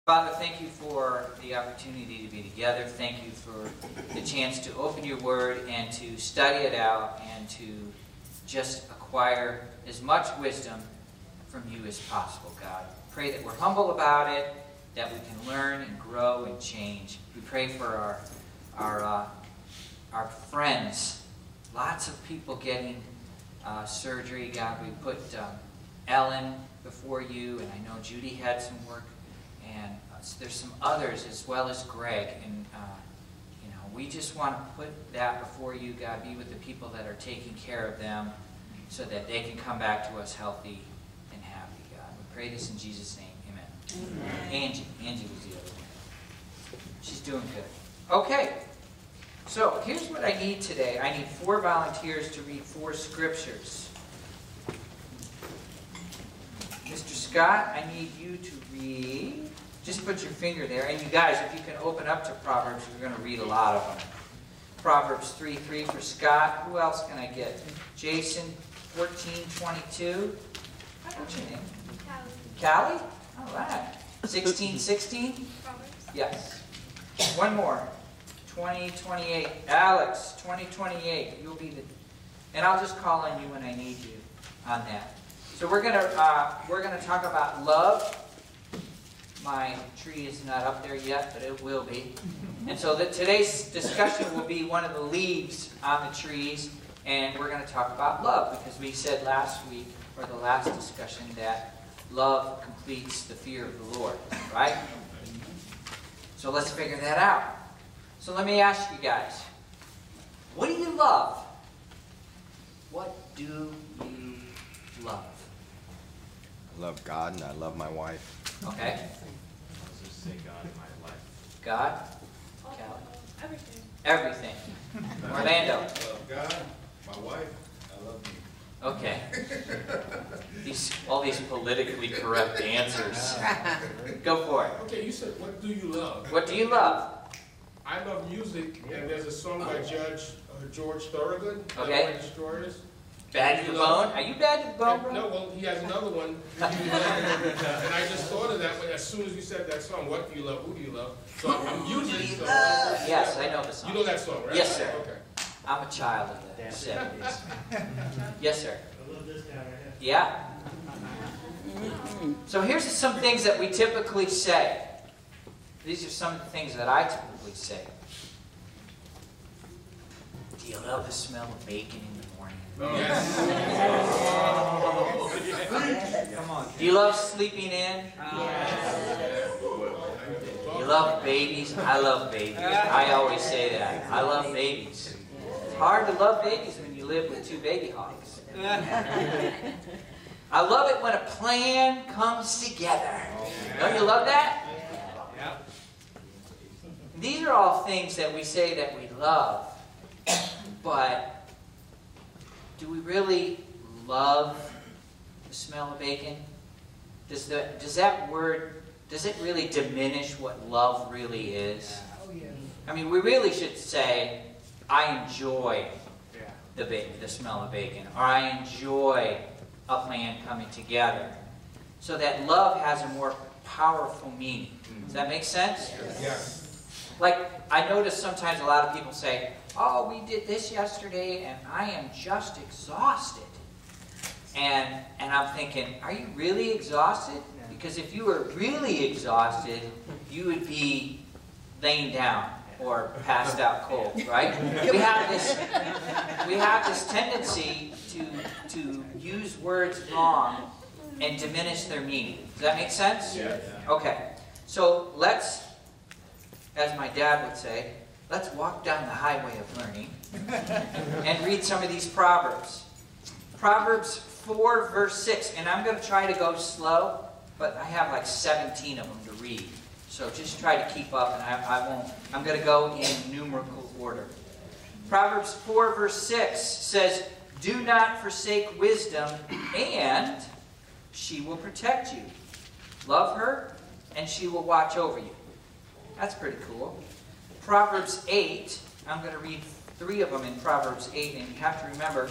Father, thank you for the opportunity to be together. Thank you for the chance to open your word and to study it out and to just acquire as much wisdom from you as possible, God. Pray that we're humble about it, that we can learn and grow and change. We pray for our friends. Lots of people getting surgery, God. We put Ellen before you, and I know Judy had some work. And there's some others as well as Greg. And, we just want to put that before you, God. Be with the people that are taking care of them so that they can come back to us healthy and happy, God. We pray this in Jesus' name. Amen. Angie was the other one. She's doing good. Okay. So here's what I need today. I need 4 volunteers to read 4 scriptures. Mr. Scott, I need you to read. Just put your finger there. And you guys, if you can open up to Proverbs, we're going to read a lot of them. Proverbs 3:3 for Scott. Who else can I get? Jason, 14:22. What's your name? Callie. All right. 16:16. Proverbs. Yes. One more. 20:28. Alex, 20:28. You'll be the... And I'll just call on you when I need you on that. So we're gonna talk about love. My tree is not up there yet, but it will be. And so today's discussion will be one of the leaves on the trees, and we're going to talk about love because we said last week, or the last discussion, that love completes the fear of the Lord, right? So let's figure that out. So let me ask you guys, what do you love? What do you love? I love God and I love my wife. Okay. I'll just say God in my life. God? Everything. Everything. Orlando? I love God, my wife, I love you. Okay. All these politically correct answers. Go for it. Okay, you said, what do you love? What do you love? I love music, and there's a song by George Thorogood, Okay. Destroyers. Bad to the bone? Are you bad to the bone, bro? No, well, he has another one. And I just thought of that as soon as you said that song. What do you love? Who do you love? So I'm music. So Yes, I know the song. you know that song, right? Yes, sir. Okay. I'm a child of the 70s. Yes, sir. I love this guy right here. Yeah. So here's some things that we typically say. These are some of the things that I typically say. Do you love the smell of bacon in the morning? Yes. Come on. Do you love sleeping in? You love babies? I love babies. I always say that. I love babies. It's hard to love babies when you live with 2 baby hogs. I love it when a plan comes together. Don't you love that? These are all things that we say that we love, but do we really love the smell of bacon? Does that word, does it really diminish what love really is? I mean, we really should say, I enjoy the smell of bacon, or I enjoy a plan coming together, so that love has a more powerful meaning. Does that make sense? Yes. Like, I notice sometimes a lot of people say, oh, we did this yesterday, and I am just exhausted. And I'm thinking, are you really exhausted? Because if you were really exhausted, you would be laying down or passed out cold, right? We have this tendency to use words wrong and diminish their meaning. Does that make sense? Yeah. Okay. So let's, as my dad would say, let's walk down the highway of learning and read some of these Proverbs. Proverbs 4, verse 6. And I'm going to try to go slow, but I have like 17 of them to read. So just try to keep up, and I won't. I'm going to go in numerical order. Proverbs 4, verse 6 says, do not forsake wisdom, and she will protect you. Love her, and she will watch over you. That's pretty cool. Proverbs 8, I'm going to read 3 of them in Proverbs 8, and you have to remember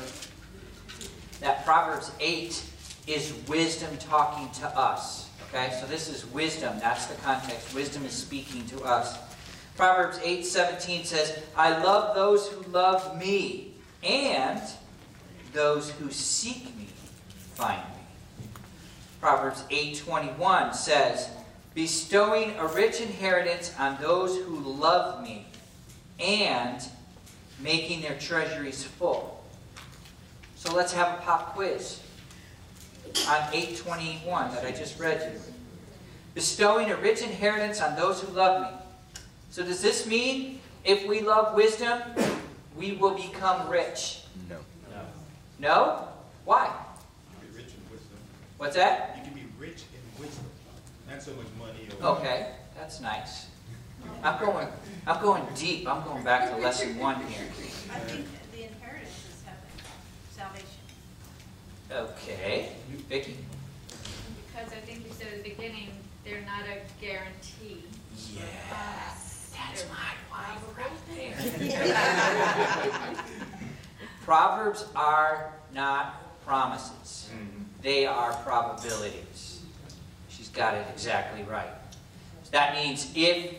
that Proverbs 8 is wisdom talking to us. Okay, so this is wisdom. That's the context. Wisdom is speaking to us. Proverbs 8:17 says, I love those who love me, and those who seek me find me. Proverbs 8:21 says, bestowing a rich inheritance on those who love me, and making their treasuries full. So let's have a pop quiz on 8:21 that I just read you. Bestowing a rich inheritance on those who love me. So does this mean if we love wisdom, we will become rich? No. No? Why? You can be rich in wisdom. What's that? You can be rich in wisdom. Not so much money or... Okay, that's nice. I'm going deep. I'm going back to lesson 1 here. I think the inheritance is heaven, salvation. Okay. Vicki? Because I think you said at the beginning, they're not a guarantee. Yes. That's my wife right there. Proverbs are not promises. They are probabilities. She's got it exactly right. That means if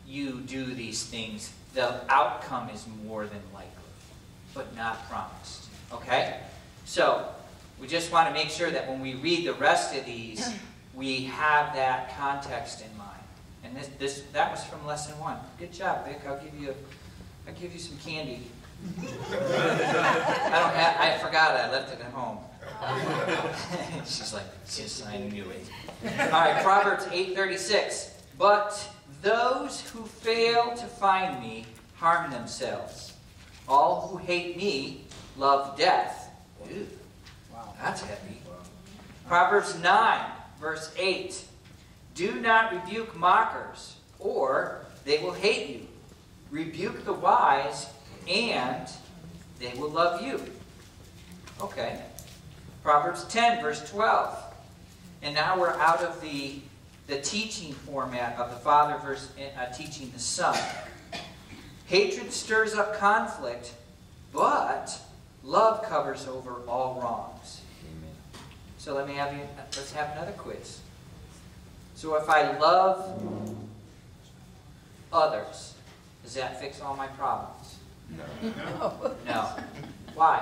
you do these things, the outcome is more than likely, but not promised. Okay? So, we just want to make sure that when we read the rest of these, we have that context in mind. And that was from lesson 1. Good job, Vic. I'll give you some candy. I forgot I left it at home. She's like, yes, I knew it. All right, Proverbs 8:36. But those who fail to find me harm themselves. All who hate me love death. Ew. Wow, that's heavy. Proverbs 9, verse 8. Do not rebuke mockers, or they will hate you. Rebuke the wise, and they will love you. Okay. Proverbs 10, verse 12. And now we're out of the teaching format of the Father teaching the Son. Hatred stirs up conflict, but love covers over all wrongs. Amen. So let's have another quiz. So if I love others, does that fix all my problems? No. No. Why?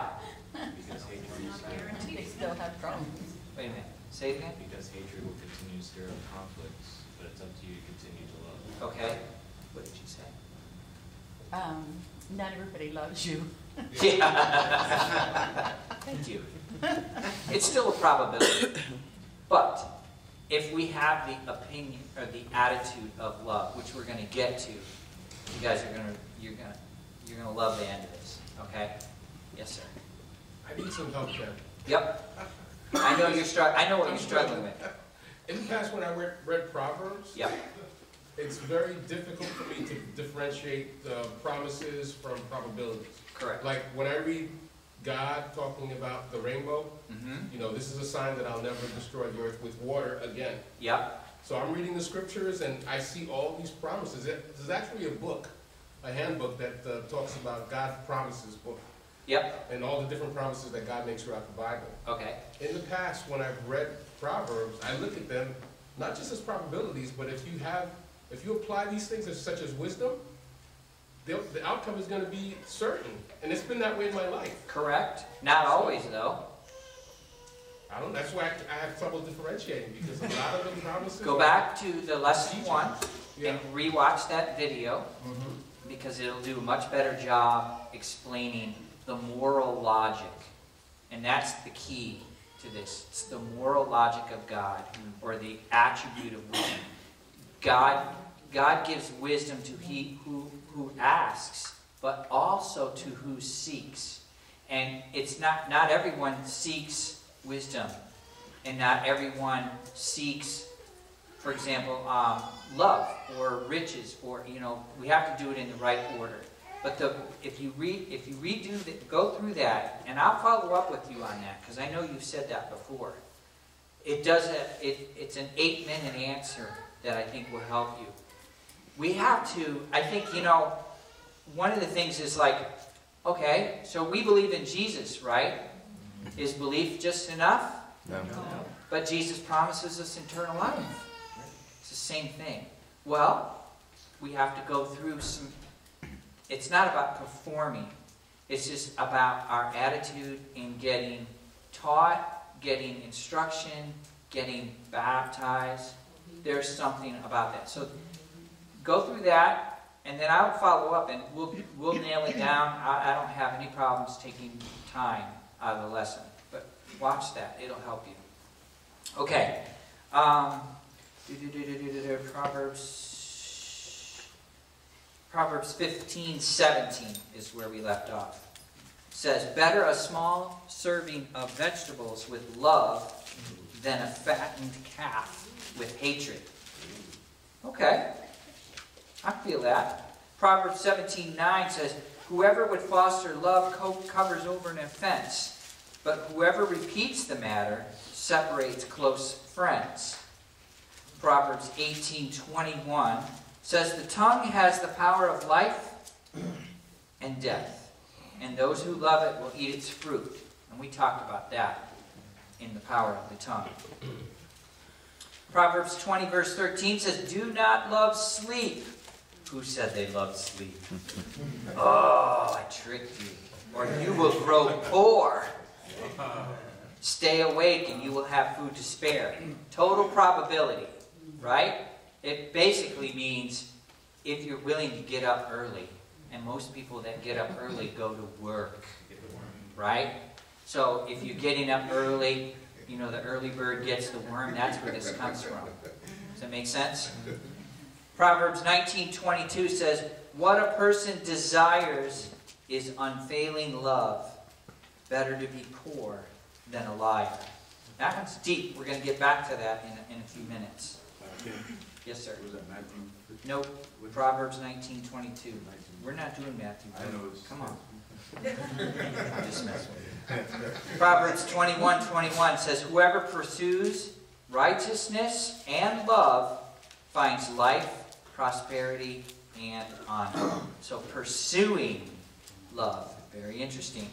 Because hatred is They still have problems. Wait a minute. Say it again. because hatred will continue to stir up conflicts, but it's up to you to continue to love. Okay. What did you say? Not everybody loves you. Yeah. Thank you. It's still a probability. But if we have the opinion or the attitude of love, which we're going to get to, you guys are you're going to love the end of this. Okay? Yes, sir. I need some help, Ken. Yep. I know I know what you're struggling with. In the past, when I read Proverbs, Yep. it's very difficult for me to differentiate the promises from probabilities. Correct. Like when I read God talking about the rainbow, Mm-hmm. this is a sign that I'll never destroy the earth with water again. Yep. So I'm reading the scriptures and I see all these promises. There's actually a book, a handbook that talks about God's promises book Yep. and all the different promises that God makes throughout the Bible. Okay. In the past, when I've read Proverbs, I look at them not just as probabilities, but if you apply these things such as wisdom, the outcome is going to be certain. And it's been that way in my life. Correct. Not always, though. That's why I have trouble differentiating, because a lot of the promises... Go back to the lesson 1 Yeah. and rewatch that video, because it'll do a much better job explaining the moral logic. And that's the key to this. It's the moral logic of God, or the attribute of wisdom. God gives wisdom to he who asks, but also to who seeks. And it's not everyone seeks wisdom, and not everyone seeks, for example, love or riches, or we have to do it in the right order. But if you go through that, and I'll follow up with you on that, because I know you've said that before. It's an 8-minute answer that I think will help you. We have to, I think, one of the things is like, okay, so we believe in Jesus, right? Is belief just enough? No. But Jesus promises us eternal life. It's the same thing. Well, we have to go through some... It's not about performing. It's just about our attitude in getting taught, getting instruction, getting baptized. There's something about that. So go through that, and then I'll follow up, and we'll nail it down. I don't have any problems taking time out of the lesson. But watch that. It'll help you. Okay. Proverbs 15:17 is where we left off. It says, better a small serving of vegetables with love than a fattened calf with hatred. Okay. I feel that. Proverbs 17:9 says, whoever would foster love covers over an offense, but whoever repeats the matter separates close friends. Proverbs 18:21 says, the tongue has the power of life and death, and those who love it will eat its fruit. And we talked about that in the power of the tongue. Proverbs 20 verse 13 says, do not love sleep. Who said they loved sleep? Oh, I tricked you. Or you will grow poor. Stay awake and you will have food to spare. Total probability, right? It basically means if you're willing to get up early. And most people that get up early go to work, right? So if you're getting up early, you know, the early bird gets the worm. That's where this comes from. Does that make sense? Proverbs 19:22 says, what a person desires is unfailing love. Better to be poor than a liar. That one's deep. We're going to get back to that in a few minutes. Yes, sir. Was that Matthew? Nope. Proverbs 19:22. We're not doing Matthew. I know it's... Come on. I'm just messing with you. Proverbs 21:21 says, whoever pursues righteousness and love finds life, prosperity, and honor. So pursuing love. Very interesting.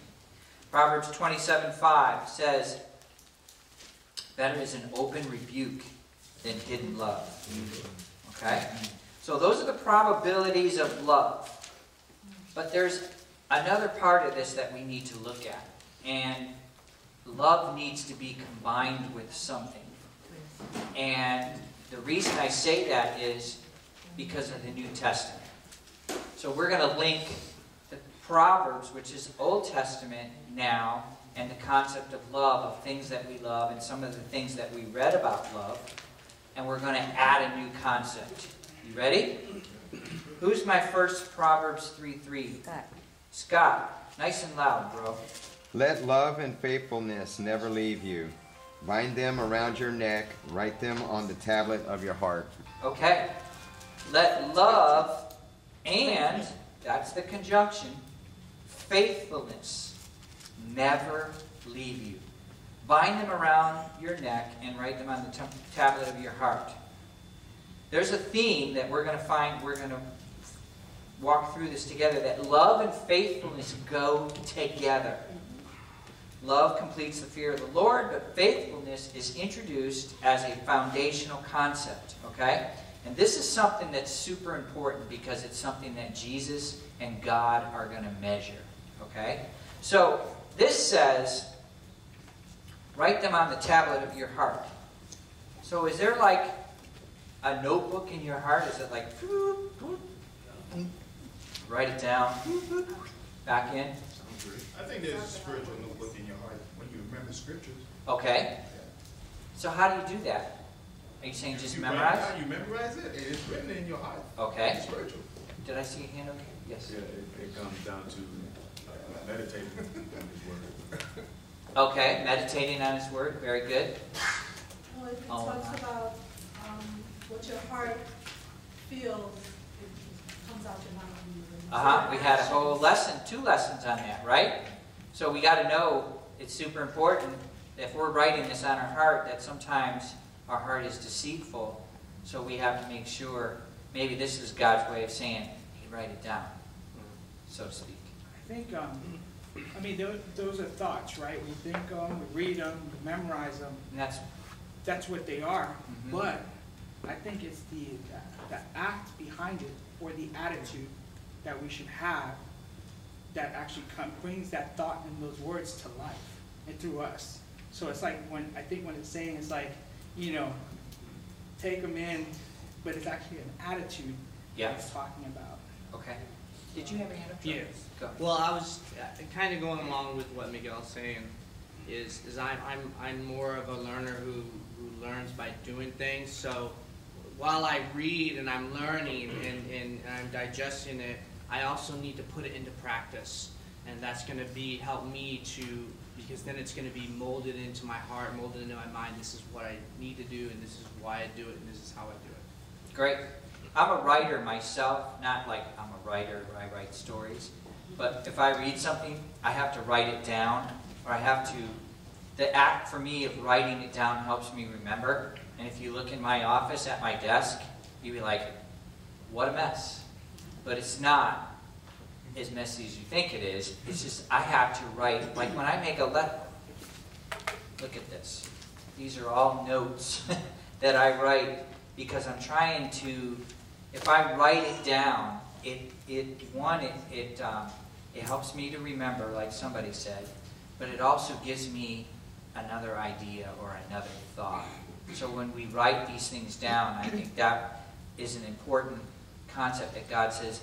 Proverbs 27:5 says, better is an open rebuke than hidden love. Okay? So those are the probabilities of love. But there's another part of this that we need to look at. And love needs to be combined with something. And the reason I say that is because of the New Testament. So we're going to link the Proverbs, which is Old Testament now, and the concept of love, of things that we love, and some of the things that we read about love. And we're going to add a new concept. You ready? Who's my first Proverbs 3:3? Scott. Nice and loud, bro. Let love and faithfulness never leave you. Bind them around your neck. Write them on the tablet of your heart. Okay. Let love and, that's the conjunction, faithfulness never leave you. Bind them around your neck and write them on the tablet of your heart. There's a theme that we're going to find, we're going to walk through this together, that love and faithfulness go together. Love completes the fear of the Lord, but faithfulness is introduced as a foundational concept, okay? And this is something that's super important because it's something that Jesus and God are going to measure, okay? So this says, write them on the tablet of your heart. So is there like a notebook in your heart? Is it like, write it down, back in? I think there's a spiritual notebook in your heart when you remember scriptures. Okay. So how do you do that? Are you saying just memorize? You memorize it, and it's written in your heart. Okay. It's spiritual. Did I see a hand okay? Yes. Yeah, it comes down to meditating on His word. Okay, meditating on His Word. Very good. Well, if it Oh, talks about what your heart feels, it comes out your mouth. We had a whole lesson, 2 lessons on that, right? So we got to know it's super important if we're writing this on our heart that sometimes our heart is deceitful. So we have to make sure, maybe this is God's way of saying, hey, write it down, so to speak. I think, I mean, those are thoughts, right? We think them, we read them, we memorize them. And that's, that's what they are. Mhm. But I think it's the act behind it, or the attitude that we should have, that actually brings that thought and those words to life and through us. So it's like when it's saying, it's like, you know, take them in, but it's actually an attitude Yeah. that it's talking about. Okay. Did you have a hand up? Joe? Yes. Go. Well, I was kind of going along with what Miguel's saying. Is I'm more of a learner who learns by doing things. So while I read and I'm learning and I'm digesting it, I also need to put it into practice, and that's going to help me to, because then it's going to be molded into my heart, molded into my mind. This is what I need to do, and this is why I do it, and this is how I do it. Great. I'm a writer myself, not like I'm a writer where I write stories, but if I read something, I have to write it down, or I have to, the act for me of writing it down helps me remember. And if you look in my office at my desk, you'd be like, what a mess. But it's not as messy as you think it is. It's just I have to write, like when I make a letter, look at this. These are all notes that I write because I'm trying to, if I write it down, it helps me to remember, like somebody said, but it also gives me another idea or another thought. So when we write these things down, I think that is an important concept that God says,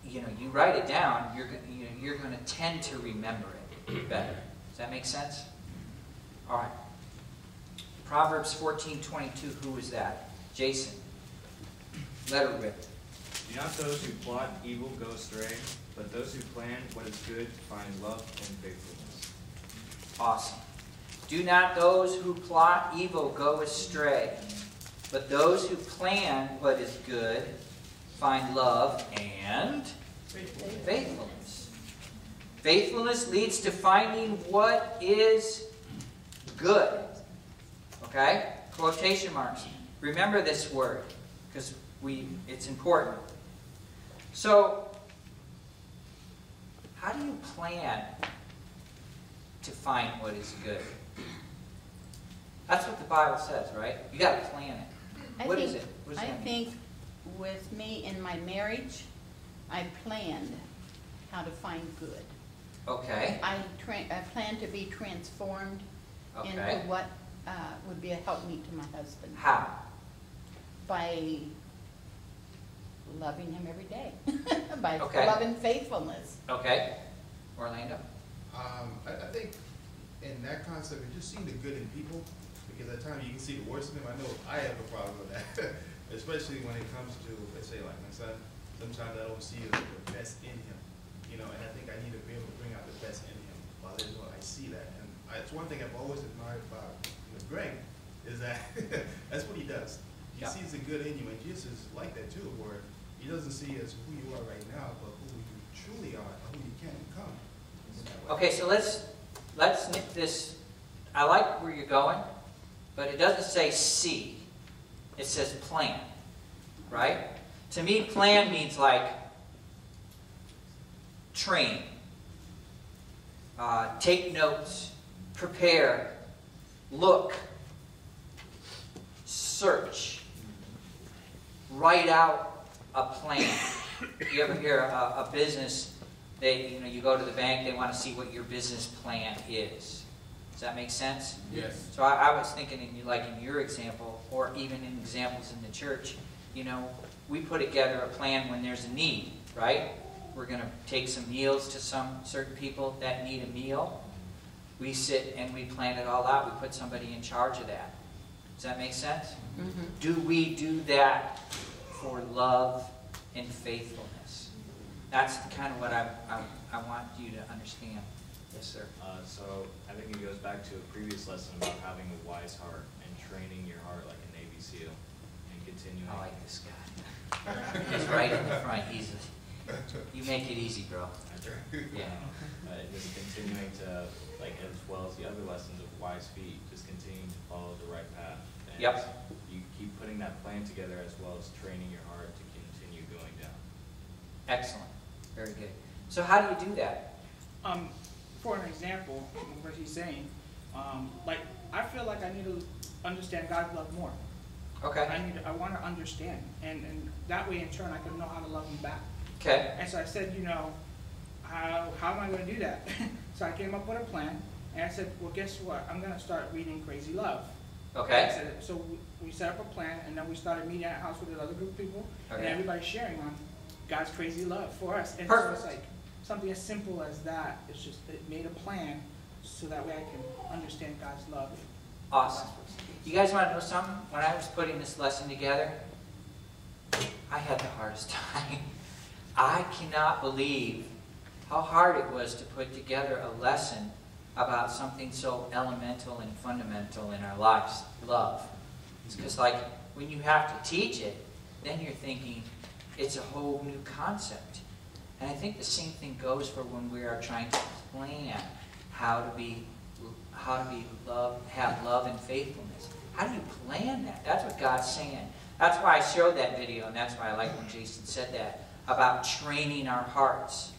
you know, you write it down, you're going to tend to remember it better. Does that make sense? All right. Proverbs 14:22. Who is that? Jason. Let her rip. Do not those who plot evil go astray, but those who plan what is good find love and faithfulness. Awesome. Do not those who plot evil go astray, but those who plan what is good find love and faithfulness. Faithfulness leads to finding what is good. Okay? Quotation marks. Remember this word, because it's important. So, how do you plan to find what is good? That's what the Bible says, right? You got to plan it. What is it? What does I that mean? think with me in my marriage, I planned how to find good. Okay. I plan to be transformed Okay. into what would be a helpmeet to my husband. How? By loving him every day. By Okay. love and faithfulness. Okay. Orlando? I think in that concept, of just seeing the good in people, because at times you can see the worst in them. I know I have a problem with that, especially when it comes to, let's say, like my son. Sometimes I don't see the best in him, you know, and I think I need to be able to bring out the best in him. While I see that, and it's one thing I've always admired about Greg is that that's what he does. He Yeah. sees the good in you, and Jesus is like that too, where he doesn't see as who you are right now, but who you truly are, and who you can become. Okay, so let's nip this. I like where you're going, but it doesn't say see. It says plan, right? To me, plan means like train, take notes, prepare, look, search, write out a plan. You ever hear a business? You go to the bank, they want to see what your business plan is. Does that make sense? Yes. So I was thinking, in your example, or even in examples in the church, we put together a plan when there's a need, right? We're going to take some meals to some certain people that need a meal. We sit and we plan it all out. We put somebody in charge of that. Does that make sense? Mm-hmm. Do we do that for love and faithfulness? That's kind of what I want you to understand. Yes, sir. So I think it goes back to a previous lesson about having a wise heart and training your heart like a Navy SEAL and continuing. I like this guy. He's right in the front. You make it easy, bro. Yeah. Just continuing to, as well as the other lessons of wise feet, just continuing to follow the right path. And Yep. You keep putting that plan together as well as training your heart to continue going down. Excellent. Very good. So how do you do that? For an example, of what he's saying, Like, I feel like I need to understand God's love more. Okay. I want to understand, and that way in turn I can know how to love him back. Okay. And so I said, how am I going to do that? So I came up with a plan, and I said, well, guess what? I'm going to start reading Crazy Love. Okay. I said, so we set up a plan, and then we started meeting at a house with another group of people, and Okay. everybody's sharing on God's crazy love for us. And Perfect. so it's like something as simple as that. It's just, it made a plan so that way I can understand God's love. Awesome. You guys want to know something? When I was putting this lesson together, I had the hardest time. I cannot believe how hard it was to put together a lesson about something so elemental and fundamental in our lives, love. It's because, like, when you have to teach it, then you're thinking it's a whole new concept. And I think the same thing goes for when we are trying to plan how to have love and faithfulness. How do you plan that? That's what God's saying. That's why I showed that video, and that's why I like when Jason said that about training our hearts,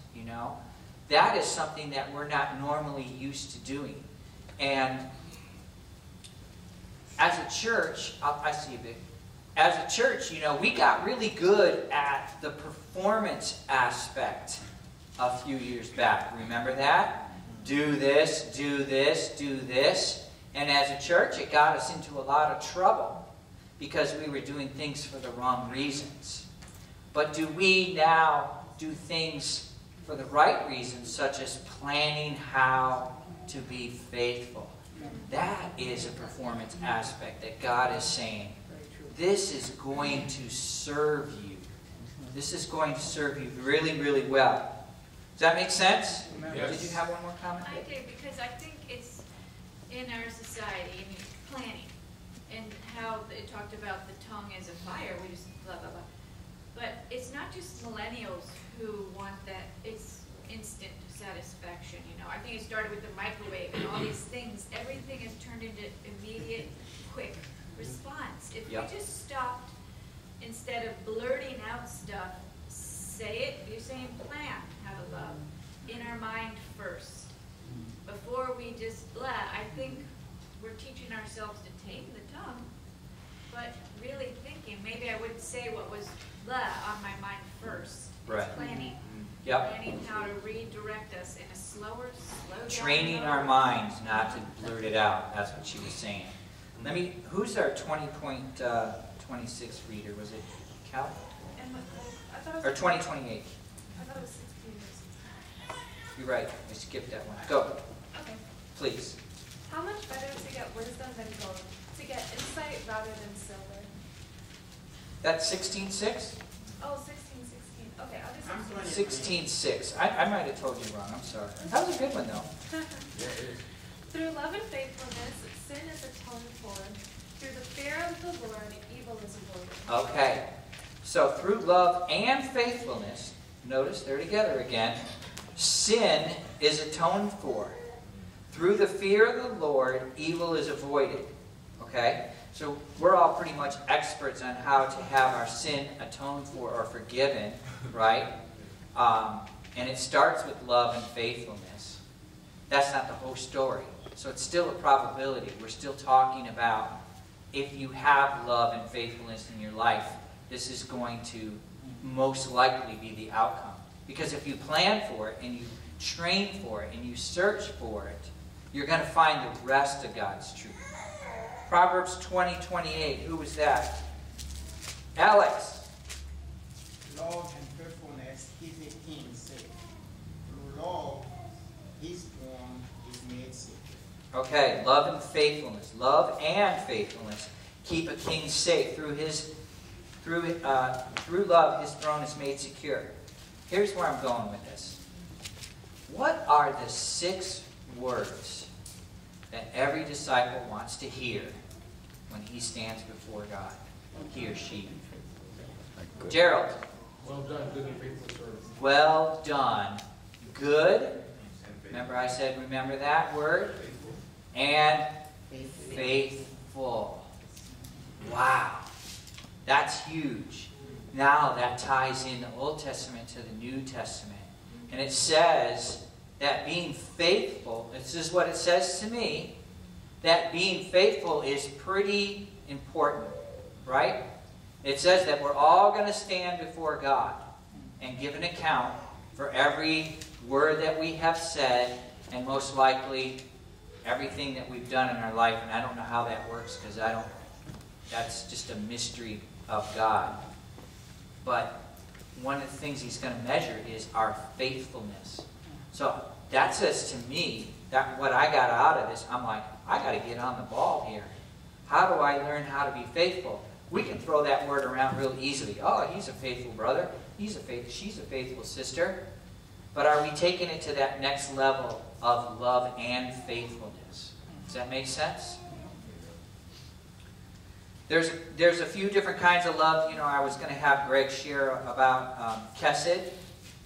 That is something that we're not normally used to doing. And as a church, I see you, Vic. As a church, we got really good at the performance aspect a few years back. Remember that? Do this, do this, do this. And as a church, it got us into a lot of trouble because we were doing things for the wrong reasons. But do we now do things for the right reasons, such as planning how to be faithful? That is a performance aspect that God is saying, this is going to serve you. This is going to serve you really, really well. Does that make sense? Yes. Did you have one more comment? I do, because I think it's in our society, in planning, and how it talked about the tongue as a fire, we just blah, blah, blah. But it's not just millennials who want that, it's instant satisfaction, I think it started with the microwave and all these things. Everything has turned into immediate, quick response. If we just stopped, instead of blurting out stuff, say it, you're saying plan how to love in our mind first. Before we just blah, I think we're teaching ourselves to tame the tongue, but really thinking, maybe I wouldn't say what was blah on my mind first. Right. It's planning. Yep. Planning how to redirect us in a slow down. Training our minds not to blurt it out. That's what she was saying. Who's our 20.26 reader? Was it Cal? I thought it was, Or 2028? I thought it was 16 years. You're right. I skipped that one. Go. Okay. Please. How much better to get wisdom than gold? To get insight rather than silver? That's 16.6? Oh, 16. Okay, I'll do 16. 16.6. I might have told you wrong. I'm sorry. That was a good one, though. Through love and faithfulness, sin is atoned for. Through the fear of the Lord, evil is avoided. Okay. So through love and faithfulness, notice they're together again, sin is atoned for. Through the fear of the Lord, evil is avoided. Okay? So we're all pretty much experts on how to have our sin atoned for or forgiven, right? And it starts with love and faithfulness. That's not the whole story. So it's still a probability. We're still talking about if you have love and faithfulness in your life, this is going to most likely be the outcome. Because if you plan for it and you train for it and you search for it, you're going to find the rest of God's truth. Proverbs 20:28. Who was that? Alex. Love and faithfulness keep a king safe. Through love, his throne is made secure. Okay, love and faithfulness. Love and faithfulness keep a king safe. Through love, his throne is made secure. Here's where I'm going with this. What are the 6 words that every disciple wants to hear when he stands before God? He or she. Gerald. Well done, good and faithful servant. Well done. Good. Remember I said, remember that word? And faithful. Wow. That's huge. Now that ties in the Old Testament to the New Testament. And it says that being faithful, this is what it says to me, that being faithful is pretty important, right? It says that we're all going to stand before God and give an account for every word that we have said, and most likely everything that we've done in our life. And I don't know how that works, because that's just a mystery of God. But one of the things He's going to measure is our faithfulness. So that says to me, that what I got out of this, I'm like, I got to get on the ball here. How do I learn how to be faithful? We can throw that word around real easily. Oh, he's a faithful brother. She's a faithful sister. But are we taking it to that next level of love and faithfulness? Does that make sense? There's a few different kinds of love. You know, I was going to have Greg share about Chesed,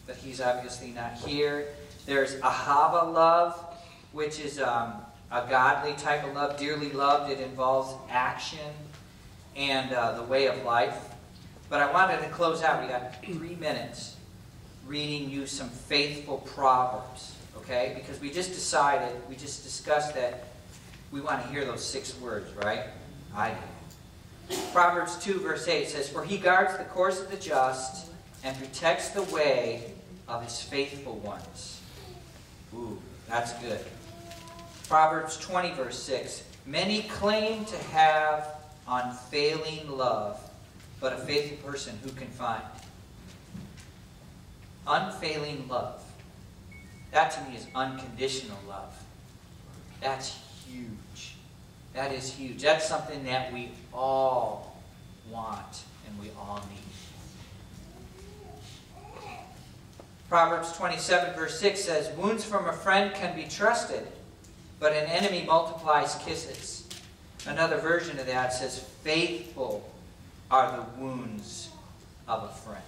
but he's obviously not here. There's Ahava love, which is a godly type of love, dearly loved. It involves action and the way of life. But I wanted to close out. We got 3 minutes reading you some faithful proverbs, okay? Because we just discussed that we want to hear those 6 words, right? I do. Proverbs 2 verse 8 says, "For he guards the course of the just and protects the way of his faithful ones." Ooh, that's good. Proverbs 20 verse 6, "Many claim to have unfailing love, but a faithful person who can find?" Unfailing love. That to me is unconditional love. That's huge. That is huge. That's something that we all want and we all need. Proverbs 27 verse 6 says, "Wounds from a friend can be trusted, but an enemy multiplies kisses." Another version of that says, "Faithful are the wounds of a friend."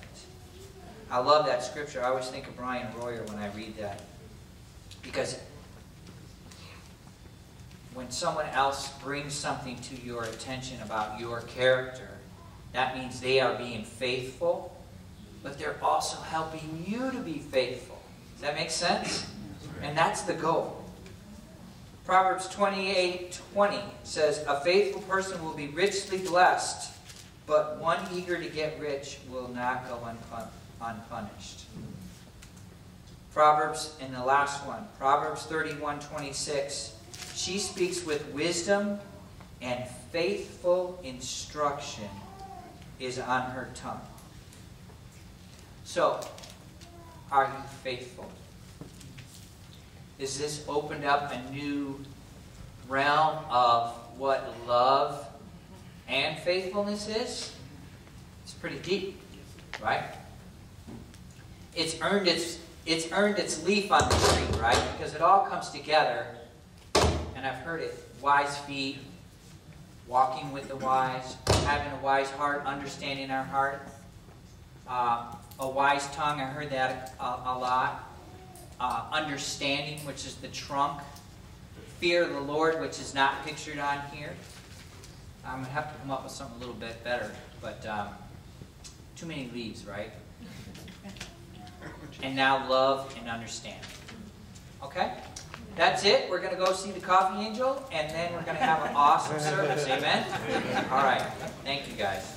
I love that scripture. I always think of Brian Royer when I read that. Because when someone else brings something to your attention about your character, that means they are being faithful, but they're also helping you to be faithful. Does that make sense? And that's the goal. Proverbs 28:20 says, "A faithful person will be richly blessed, but one eager to get rich will not go unpunished." Proverbs, and the last one, Proverbs 31:26, "She speaks with wisdom, and faithful instruction is on her tongue." So, are you faithful? Is this opened up a new realm of what love and faithfulness is? It's pretty deep, right? It's earned its leaf on the tree, right? Because it all comes together. And I've heard it: wise feet, walking with the wise, having a wise heart, understanding our heart, a wise tongue. I heard that a lot. Understanding, which is the trunk. Fear of the Lord, which is not pictured on here. I'm going to have to come up with something a little bit better, but too many leaves, right? And now love and understanding. Okay? That's it. We're going to go see the Coffee Angel, and then we're going to have an awesome service. Amen? All right. Thank you, guys.